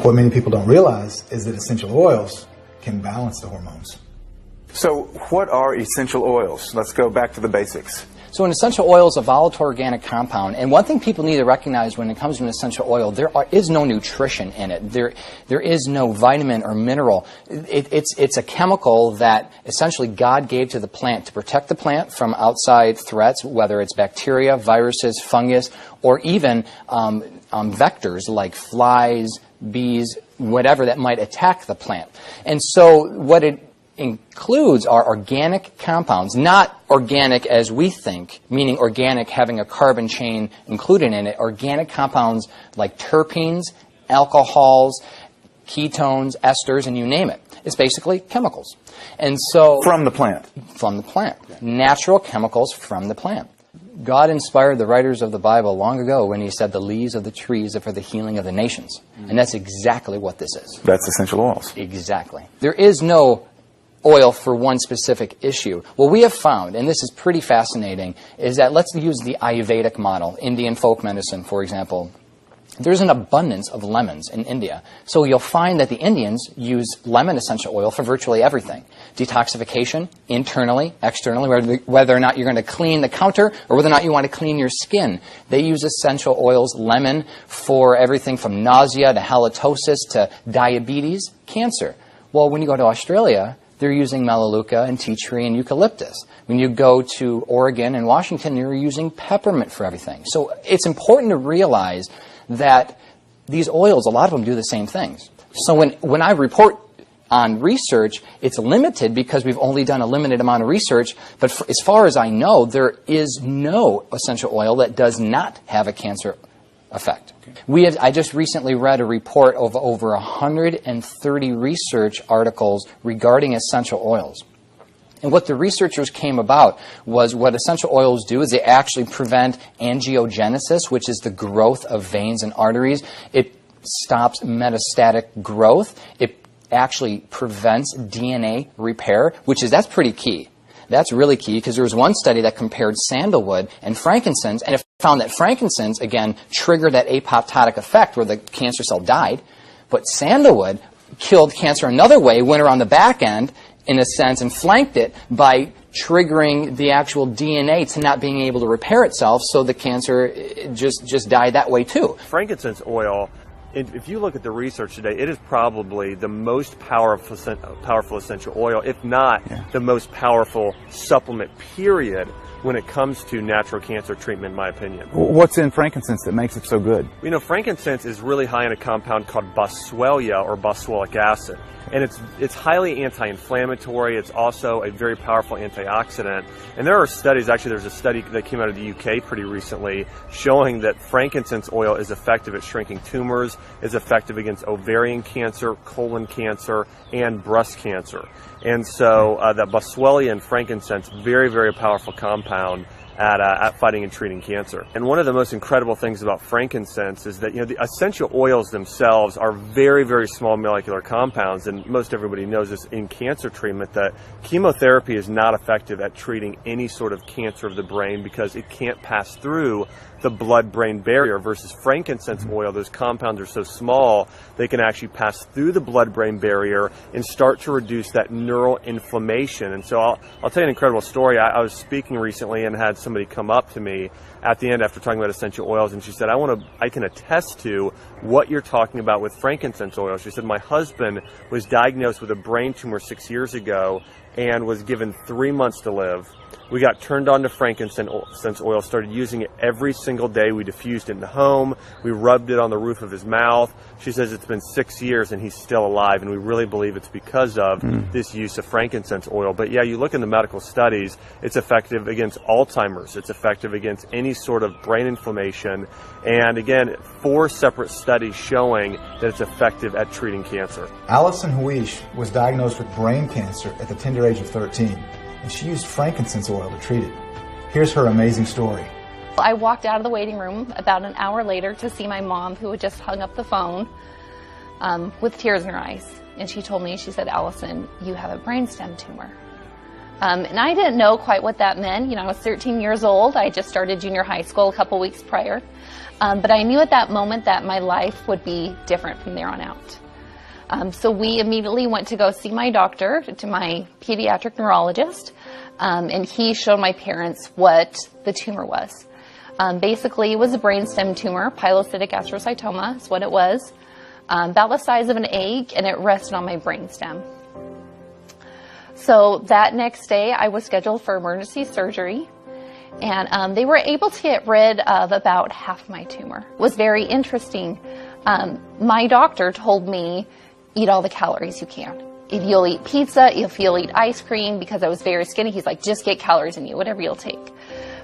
What many people don't realize is that essential oils can balance the hormones. So what are essential oils? Let's go back to the basics. So an essential oil is a volatile organic compound, and one thing people need to recognize when it comes to an essential oil, there is no nutrition in it. There is no vitamin or mineral. It's a chemical that essentially God gave to the plant to protect the plant from outside threats, whether it's bacteria, viruses, fungus, or even vectors like flies, bees, whatever that might attack the plant. And so what it includes are organic compounds, not organic as we think, meaning organic having a carbon chain included in it. Organic compounds like terpenes, alcohols, ketones, esters, and you name it. It's basically chemicals. And so from the plant. From the plant. Natural chemicals from the plant. God inspired the writers of the Bible long ago when he said the leaves of the trees are for the healing of the nations. And that's exactly what this is. That's essential oils. Exactly. There is no oil for one specific issue. What we have found, and this is pretty fascinating, is that let's use the Ayurvedic model, Indian folk medicine, for example. There's an abundance of lemons in India. So you'll find that the Indians use lemon essential oil for virtually everything. Detoxification, internally, externally, whether or not you're going to clean the counter or whether or not you want to clean your skin. They use essential oils, lemon, for everything from nausea to halitosis to diabetes, cancer. Well, when you go to Australia, they're using melaleuca and tea tree and eucalyptus. When you go to Oregon and Washington, they're using peppermint for everything. So it's important to realize that these oils, a lot of them do the same things. So when I report on research, it's limited because we've only done a limited amount of research. But as far as I know, there is no essential oil that does not have a cancer effect. I just recently read a report of over 130 research articles regarding essential oils. And what the researchers came about was what essential oils do is they actually prevent angiogenesis, which is the growth of veins and arteries. It stops metastatic growth. It actually prevents DNA repair, that's pretty key. That's really key because there was one study that compared sandalwood and frankincense, and it found that frankincense, again, triggered that apoptotic effect where the cancer cell died, but sandalwood killed cancer another way, went around the back end, in a sense, and flanked it by triggering the actual DNA to not being able to repair itself, so the cancer just died that way too. Frankincense oil, if you look at the research today, it is probably the most powerful essential oil, if not the most powerful supplement, period, when it comes to natural cancer treatment, in my opinion. What's in frankincense that makes it so good? You know, frankincense is really high in a compound called boswellia, or boswellic acid. And it's highly anti-inflammatory. It's also a very powerful antioxidant. And there are studies, actually there's a study that came out of the UK pretty recently showing that frankincense oil is effective at shrinking tumors, is effective against ovarian cancer, colon cancer, and breast cancer. And so that boswellia and frankincense, very, very powerful compound at fighting and treating cancer. And one of the most incredible things about frankincense is that, you know, the essential oils themselves are very, very small molecular compounds, and most everybody knows this in cancer treatment, that chemotherapy is not effective at treating any sort of cancer of the brain because it can't pass through the blood-brain barrier, versus frankincense oil, those compounds are so small they can actually pass through the blood-brain barrier and start to reduce that neural inflammation. And so I'll tell you an incredible story. I was speaking recently and had somebody come up to me at the end after talking about essential oils, and she said, I can attest to what you're talking about with frankincense oil. She said, my husband was diagnosed with a brain tumor 6 years ago and was given 3 months to live. We got turned on to frankincense oil, started using it every single day. We diffused it in the home. We rubbed it on the roof of his mouth. She says it's been 6 years and he's still alive, and we really believe it's because of this use of frankincense oil. But yeah, you look in the medical studies, it's effective against Alzheimer's. It's effective against any sort of brain inflammation. And again, 4 separate studies showing that it's effective at treating cancer. Allison Huish was diagnosed with brain cancer at the tender age of 13. And she used frankincense oil to treat it. Here's her amazing story. I walked out of the waiting room about an hour later to see my mom, who had just hung up the phone with tears in her eyes. And she told me, she said, Allison, you have a brainstem tumor. And I didn't know quite what that meant. You know, I was 13 years old. I just started junior high school a couple weeks prior. But I knew at that moment that my life would be different from there on out. So we immediately went to go see my doctor, to my pediatric neurologist, and he showed my parents what the tumor was. Basically, it was a brainstem tumor, pilocytic astrocytoma is what it was, about the size of an egg, and it rested on my brainstem. So that next day, I was scheduled for emergency surgery, and they were able to get rid of about half my tumor. It was very interesting. My doctor told me, eat all the calories you can. If you'll eat pizza, if you'll eat ice cream, because I was very skinny, he's like, just get calories in you, whatever you'll take.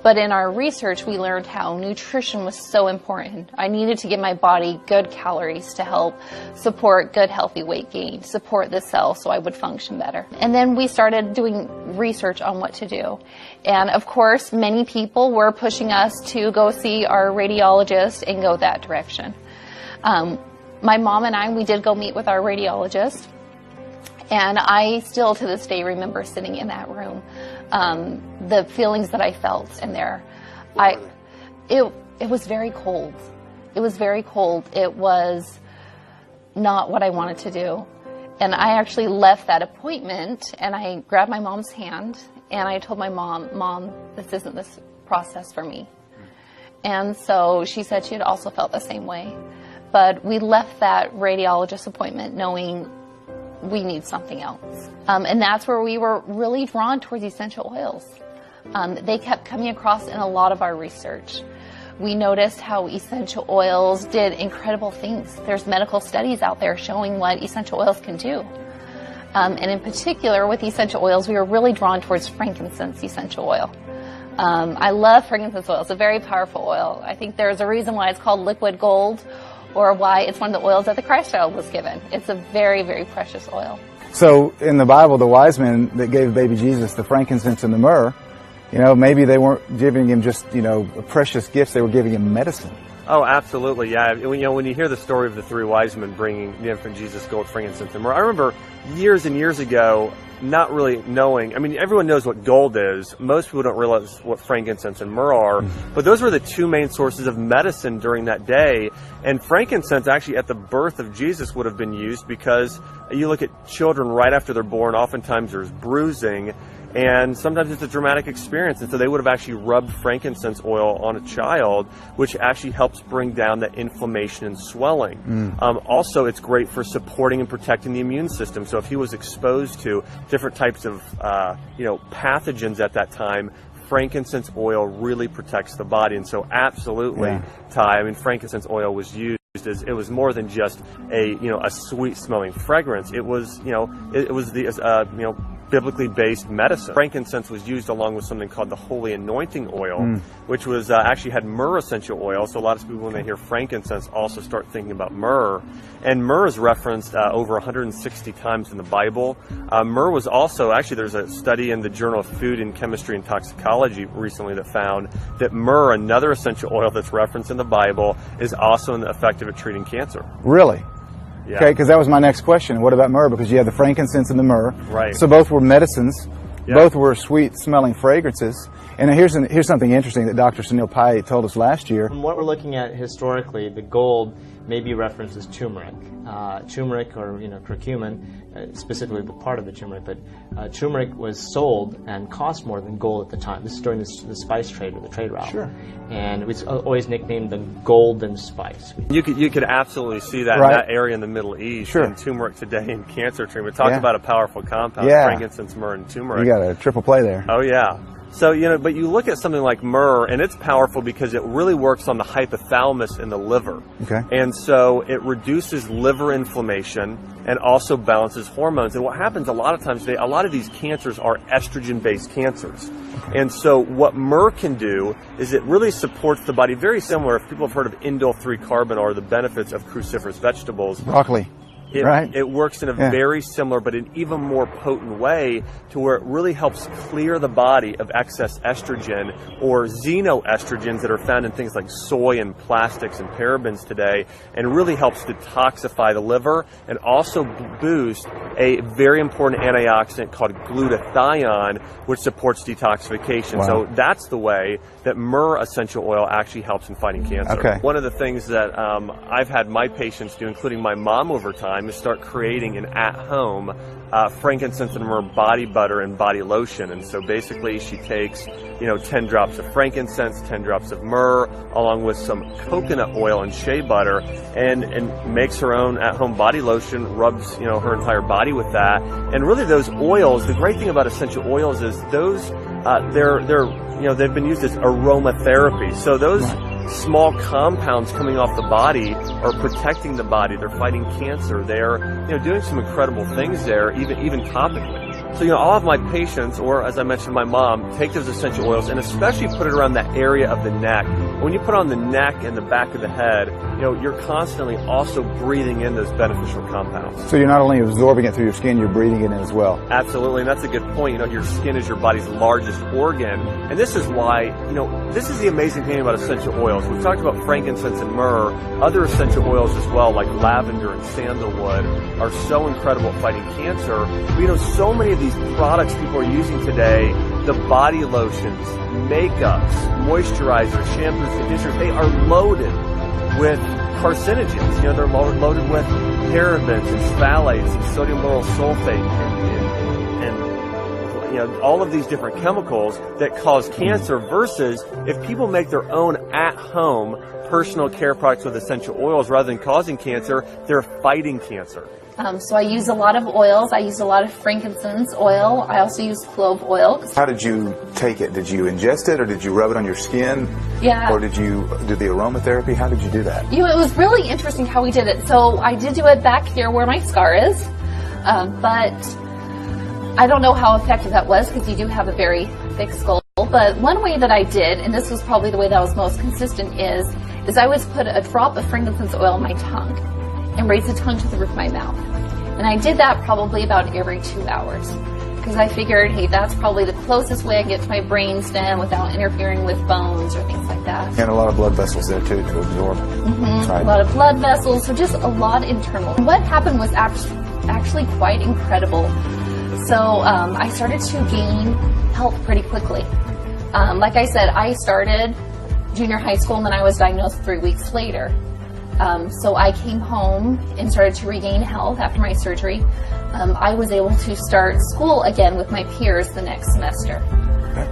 But in our research, we learned how nutrition was so important. I needed to give my body good calories to help support good, healthy weight gain, support the cells so I would function better. And then we started doing research on what to do. And of course, many people were pushing us to go see our radiologist and go that direction. My mom and I, we did go meet with our radiologist. And I still, to this day, remember sitting in that room, the feelings that I felt in there. It was very cold. It was very cold. It was not what I wanted to do. And I actually left that appointment, and I grabbed my mom's hand, and I told my Mom, this isn't this process for me. And so she said she had also felt the same way. But we left that radiologist appointment knowing we need something else. And that's where we were really drawn towards essential oils. They kept coming across in a lot of our research. We noticed how essential oils did incredible things. There's medical studies out there showing what essential oils can do. And in particular, with essential oils, we were really drawn towards frankincense essential oil. I love frankincense oil. It's a very powerful oil. I think there's a reason why it's called liquid gold, or why it's one of the oils that the Christ child was given. It's a very, very precious oil. So in the Bible, the wise men that gave baby Jesus the frankincense and the myrrh, you know, maybe they weren't giving him just, you know, precious gifts, they were giving him medicine. Oh, absolutely, yeah. You know, when you hear the story of the three wise men bringing the infant Jesus gold, frankincense, and myrrh, I remember years and years ago not really knowing. I mean, everyone knows what gold is. Most people don't realize what frankincense and myrrh are. But those were the two main sources of medicine during that day. And frankincense actually at the birth of Jesus would have been used, because you look at children right after they're born, oftentimes there's bruising, and sometimes it's a dramatic experience. And so they would have actually rubbed frankincense oil on a child, which actually helps bring down that inflammation and swelling. Also, it's great for supporting and protecting the immune system. So if he was exposed to different types of pathogens at that time, frankincense oil really protects the body. And so absolutely, Ty, I mean, frankincense oil was used as, it was more than just a sweet smelling fragrance. It was, it was the biblically based medicine. Frankincense was used along with something called the holy anointing oil, which was actually had myrrh essential oil. So a lot of people, when they hear frankincense, also start thinking about myrrh. And myrrh is referenced over 160 times in the Bible. Myrrh was also, actually there's a study in the Journal of Food and Chemistry and Toxicology recently that found that myrrh, another essential oil that's referenced in the Bible, is also effective at treating cancer. Really? Yeah. Okay, because that was my next question. What about myrrh? Because you have the frankincense and the myrrh. Right. So both were medicines. Yeah. Both were sweet-smelling fragrances. And here's something interesting that Dr. Sunil Pai told us last year. From what we're looking at historically, the gold may be referenced as turmeric. Turmeric, or curcumin, specifically the part of the turmeric, but turmeric was sold and cost more than gold at the time. This is during the spice trade, or the trade route. Sure. And it was always nicknamed the golden spice. You could absolutely see that in that area in the Middle East. Sure. And turmeric today in cancer treatment. Talk about a powerful compound, frankincense, myrrh, and turmeric. You got a triple play there. Oh yeah. So, but you look at something like myrrh, and it's powerful because it really works on the hypothalamus in the liver. Okay. And so it reduces liver inflammation and also balances hormones. And what happens a lot of times today, a lot of these cancers are estrogen-based cancers. And so what myrrh can do is it really supports the body, very similar, if people have heard of indole 3-carbinol, or the benefits of cruciferous vegetables. Broccoli. It works in a very similar but an even more potent way to where it really helps clear the body of excess estrogen or xenoestrogens that are found in things like soy and plastics and parabens today, and really helps detoxify the liver and also boost a very important antioxidant called glutathione, which supports detoxification. Wow. So that's the way that myrrh essential oil actually helps in fighting cancer. Okay. One of the things that I've had my patients do, including my mom over time, is start creating an at-home frankincense and myrrh body butter and body lotion. And so basically she takes, 10 drops of frankincense, 10 drops of myrrh, along with some coconut oil and shea butter, and makes her own at-home body lotion, rubs, her entire body with that. And really those oils, the great thing about essential oils is those, they've been used as aromatherapy. So those small compounds coming off the body are protecting the body. They're fighting cancer. They're doing some incredible things there, even topically. So all of my patients, or as I mentioned, my mom, take those essential oils and especially put it around that area of the neck. When you put on the neck and the back of the head, you're constantly also breathing in those beneficial compounds. So you're not only absorbing it through your skin, you're breathing it in as well. Absolutely, and that's a good point. Your skin is your body's largest organ, and this is why, this is the amazing thing about essential oils. We've talked about frankincense and myrrh. Other essential oils as well, like lavender and sandalwood, are so incredible at fighting cancer. So many of these products people are using today, the body lotions, makeups, moisturizers, shampoos, conditioners, they are loaded with carcinogens. They're loaded with parabens and phthalates and sodium lauryl sulfate and all of these different chemicals that cause cancer, versus if people make their own at-home personal care products with essential oils, rather than causing cancer, they're fighting cancer. So I use a lot of oils. I use a lot of frankincense oil. I also use clove oil. How did you take it? Did you ingest it, or did you rub it on your skin? Yeah. Or did you do the aromatherapy? How did you do that? It was really interesting how we did it. So I did do it back here where my scar is, but I don't know how effective that was because you do have a very thick skull. But one way that I did, and this was probably the way that was most consistent, is I would put a drop of frankincense oil on my tongue and raise the tongue to the roof of my mouth. And I did that probably about every 2 hours because I figured, hey, that's probably the closest way I get to my brainstem without interfering with bones or things like that. And a lot of blood vessels there too to absorb. Right. A lot of blood vessels, so just a lot internal. And what happened was actually quite incredible. So I started to gain health pretty quickly. Like I said, I started junior high school and then I was diagnosed 3 weeks later. So I came home and started to regain health after my surgery. I was able to start school again with my peers the next semester.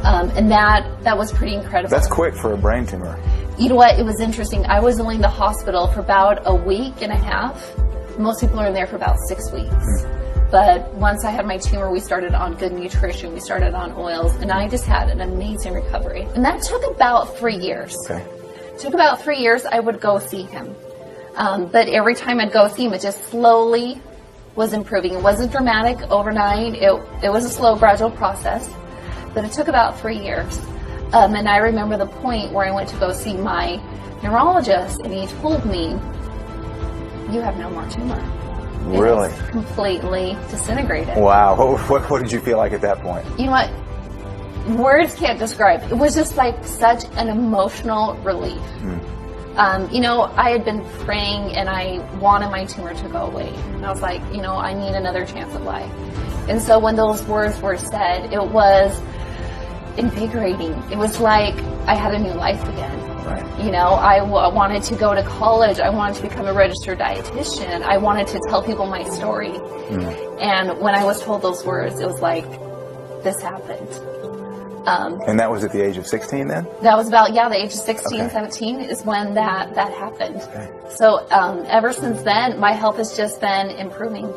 And that was pretty incredible. That's quick for a brain tumor. You know what? It was interesting. I was only in the hospital for about a week and a half. Most people are in there for about 6 weeks. But once I had my tumor, we started on good nutrition, we started on oils, and I just had an amazing recovery. And that took about 3 years. Okay. It took about 3 years. I would go see him. But every time I'd go see him, it just slowly was improving. It wasn't dramatic overnight. It was a slow, gradual process. But it took about 3 years. And I remember the point where I went to go see my neurologist, and he told me, you have no more tumor. Really? It was completely disintegrated. Wow. What did you feel like at that point? You know what? Words can't describe. It was just like such an emotional relief. I had been praying and I wanted my tumor to go away. And I was like, I need another chance at life. And so when those words were said, it was invigorating. It was like I had a new life again. Right. I wanted to go to college. I wanted to become a registered dietitian. I wanted to tell people my story. And when I was told those words, it was like, this happened. And that was at the age of 16 then? That was about, the age of 16, Okay. 17 is when that happened. Okay. So ever since then, my health has just been improving.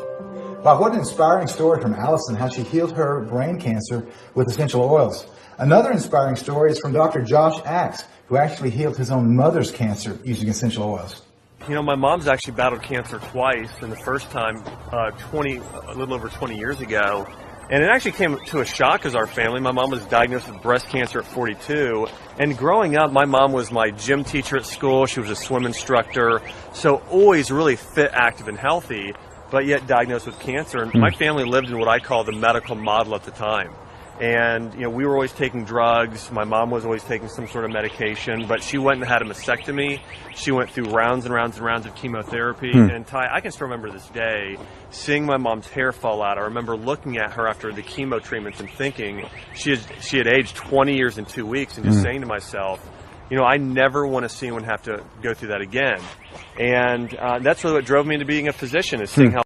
Wow, what an inspiring story from Allison, how she healed her brain cancer with essential oils. Another inspiring story is from Dr. Josh Axe, who actually healed his own mother's cancer using essential oils. My mom's actually battled cancer twice, and the first time a little over 20 years ago. And it actually came to a shock as our family. My mom was diagnosed with breast cancer at 42. And growing up, my mom was my gym teacher at school. She was a swim instructor. So always really fit, active, and healthy. but yet diagnosed with cancer. And my family lived in what I call the medical model at the time. And, you know, we were always taking drugs. My mom was always taking some sort of medication, but she went and had a mastectomy. She went through rounds and rounds and rounds of chemotherapy. And Ty, I can still remember this day, seeing my mom's hair fall out. I remember looking at her after the chemo treatments and thinking she had aged 20 years in 2 weeks, and just saying to myself, you know, I never want to see anyone have to go through that again. And that's really what drove me into being a physician, is seeing how